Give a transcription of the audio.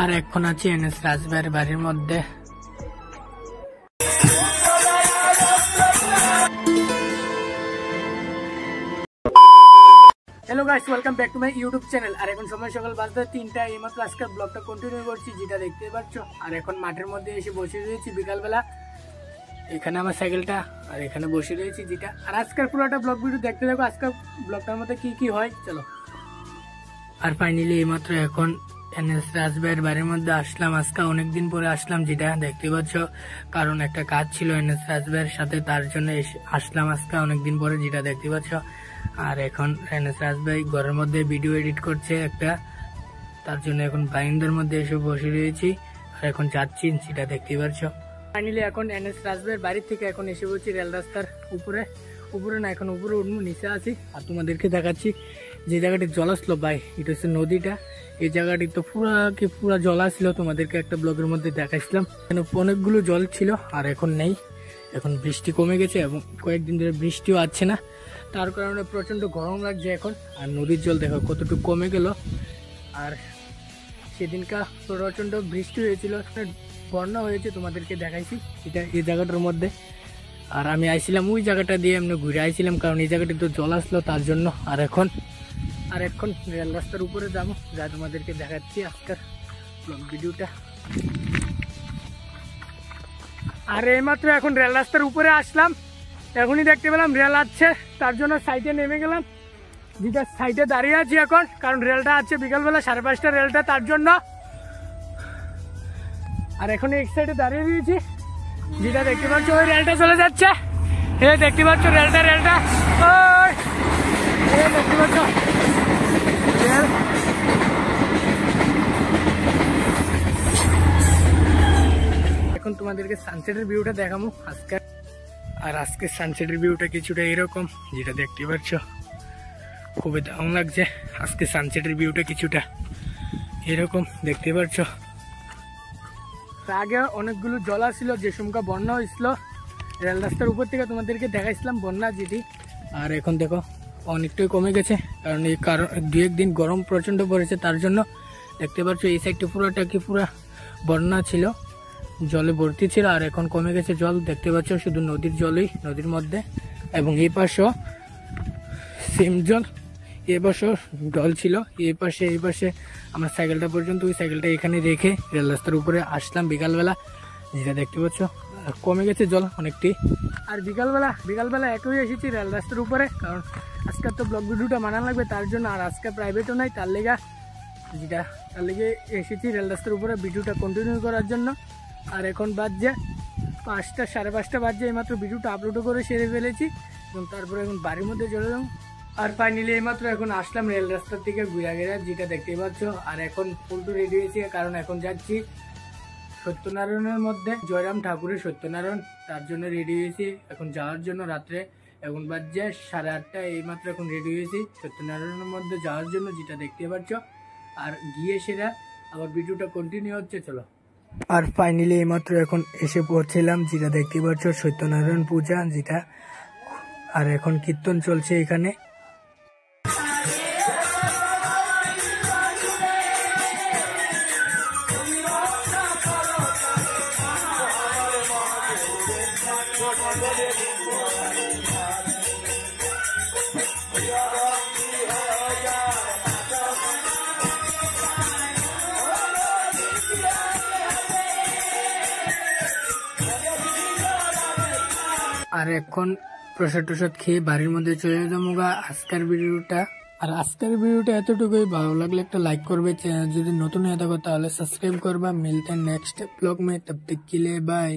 আর এখন আছি এনএস রাজভাইয়ের বাড়ির মধ্যে। Hello guys, welcome back to my YouTube channel. আর এখন সময় সকাল 3:03 এইমাত্র আজকের ব্লগটা কন্টিনিউ করছি, যেটা দেখতে পাচ্ছ। আর এখন মাঠের মধ্যে এসে বসে রয়েছি বিকালবেলা। এখানে আমার সাইকেলটা আর এখানে বসে রয়েছি যেটা। আর আজকের পুরোটা ব্লগ ভিডিও দেখতে থাকো, আজকের ব্লগটার মধ্যে কি কি হয় চলো। আর ফাইনালি এইমাত্র এখন এনএস রাজভাইয়ের বাড়ির মধ্যে আসলাম। আজকে অনেকদিন পরে আসলাম, যেটা দেখতে পাচ্ছ, কারণ একটা কাজ ছিল এনএস রাজভাইয়ের সাথে, তার জন্য আসলাম আজকে অনেকদিন পরে, যেটা দেখতে পাচ্ছ। আর এখন এনএস রাজভাই ঘরের মধ্যে ভিডিও এডিট করছে একটা, তার জন্য এখন বাইন্দার মধ্যে এসে বসে রয়েছি। আর এখন যাচ্ছি, যেটা দেখতে পাচ্ছ। ফাইনালি এখন এনএস রাজভাইয়ের বাড়ির থেকে এখন এসে বলছি রেল রাস্তার উপরে না, এখন উপরে উঠবো, নিচে আছি। আর তোমাদেরকে দেখাচ্ছি যে জায়গাটি জল আসলো ভাই, এটা হচ্ছে নদীটা। এই জায়গাটি তো পুরা জল আসছিল, তোমাদেরকে একটা ব্লগের মধ্যে দেখাইছিলাম। এখানে অনেকগুলো জল ছিল, আর এখন নেই। এখন বৃষ্টি কমে গেছে এবং কয়েকদিন ধরে বৃষ্টিও আসছে না, তার কারণে প্রচন্ড গরম লাগছে এখন। আর নদীর জল দেখো কতটুকু কমে গেল। আর সেদিনকার প্রচন্ড বৃষ্টি হয়েছিল, বন্যা হয়েছে, তোমাদেরকে দেখাইছি এটা এই জায়গাটার মধ্যে। আর আমি আইছিলাম ওই জায়গাটা দিয়ে, এমনি ঘুরে আইছিলাম, কারণ এই জায়গাটি তো জল আসলো তার জন্য। আর এখন রেল রাস্তার উপরে যাবো, যা তোমাদেরকে দেখাচ্ছি আজকের ব্লগ ভিডিওটা। আর এইমাত্র এখন রেল রাস্তার উপরে আসলাম, এখনই দেখতে পেলাম রেল আসছে, তার জন্য সাইডে নেমে গেলাম। যেটা সাইডে দাঁড়িয়ে আছি এখন, কারণ রেলটা আছে বিকালবেলা 5:30 রেলটা, তার জন্য। আর এখন এক সাইডে দাঁড়িয়ে দিয়েছি, যেটা দেখতে পাচ্ছ ওই রেলটা চলে যাচ্ছে। এই দেখতে পাচ্ছ রেলটা ওই দেখতে পাচ্ছ রেল। এখন তোমাদেরকে সানসেটের ভিউটা দেখাবো আজকে। আর আজকে সানসেটের ভিউটা কিছুটা এরকম, যেটা দেখতে পাচ্ছ, খুবই দারুণ লাগছে। আজকে সানসেটের ভিউটা কিছুটা এরকম দেখতে পাচ্ছ। আগে অনেকগুলো জল আসছিল, যে সময় বন্যা হয়েছিল রেল রাস্তার উপর থেকে, তোমাদেরকে দেখাইছিলাম বন্যা যেটি। আর এখন দেখো অনেকটাই কমে গেছে, কারণ এই দু একদিন গরম প্রচন্ড পড়েছে, তার জন্য দেখতে পাচ্ছ এই সাইডটা পুরা বন্যা ছিল, জলে ভর্তি ছিল। আর এখন কমে গেছে জল, দেখতে পাচ্ছ শুধু নদীর জলই নদীর মধ্যে। এবং এই পাশেও সেম জল, এ পাশেও জল ছিল। এই পাশে আমার সাইকেলটা পর্যন্ত, ওই সাইকেলটা এখানে রেখে রেল রাস্তার উপরে আসলাম বিকালবেলা, যেটা দেখতে পাচ্ছ। কমে গেছে জল অনেকটি। আর বিকালবেলা একই এসেছি রেল রাস্তার উপরে, কারণ আজকের তো ব্লগ ভিডিওটা মানান লাগবে, তার জন্য। আর আজকে প্রাইভেটও নাই, তার লেগে এসেছি রেল রাস্তার উপরে ভিডিওটা কন্টিনিউ করার জন্য। আর এখন বাজছে 5টা, 5:30 বাজছে। এইমাত্র ভিডিওটা আপলোডও করে সেরে ফেলেছি, এবং তারপরে এখন বাড়ির মধ্যে চলে যাবো। আর ফাইনালি এইমাত্র এখন আসলাম রেল রাস্তার থেকে ঘুরা, যেটা দেখতেই পাচ্ছ। আর এখন ফুলটু রেডি হয়েছে, কারণ এখন যাচ্ছি সত্যনারায়ণের মধ্যে, জয়রাম ঠাকুরের সত্যনারায়ণ, তার জন্য রেডি হয়েছি এখন যাওয়ার জন্য রাত্রে। এখন বাজছে 8:30, এইমাত্র এখন রেডি হয়েছি সত্যনারায়ণের মধ্যে যাওয়ার জন্য, যেটা দেখতে পাচ্ছ। আর গিয়ে সেরা আবার ভিডিওটা কন্টিনিউ হচ্ছে, চলো। আর ফাইনালি এইমাত্র এখন এসে পৌঁছলাম, যেটা দেখতে পাচ্ছ সত্যনারায়ণ পূজা যেটা। আর এখন কীর্তন চলছে এখানে। আর এখন প্রসাদ খেয়ে বাড়ির মধ্যে চলে যাবো আজকের ভিডিওটা এতটুকুই। ভালো লাগলে একটা লাইক করবে, চ্যানেল যদি নতুন হয়ে থাকো তাহলে সাবস্ক্রাইব করবা। মিলতে নেক্সট ব্লগ মে, তব তক के लिए बाय।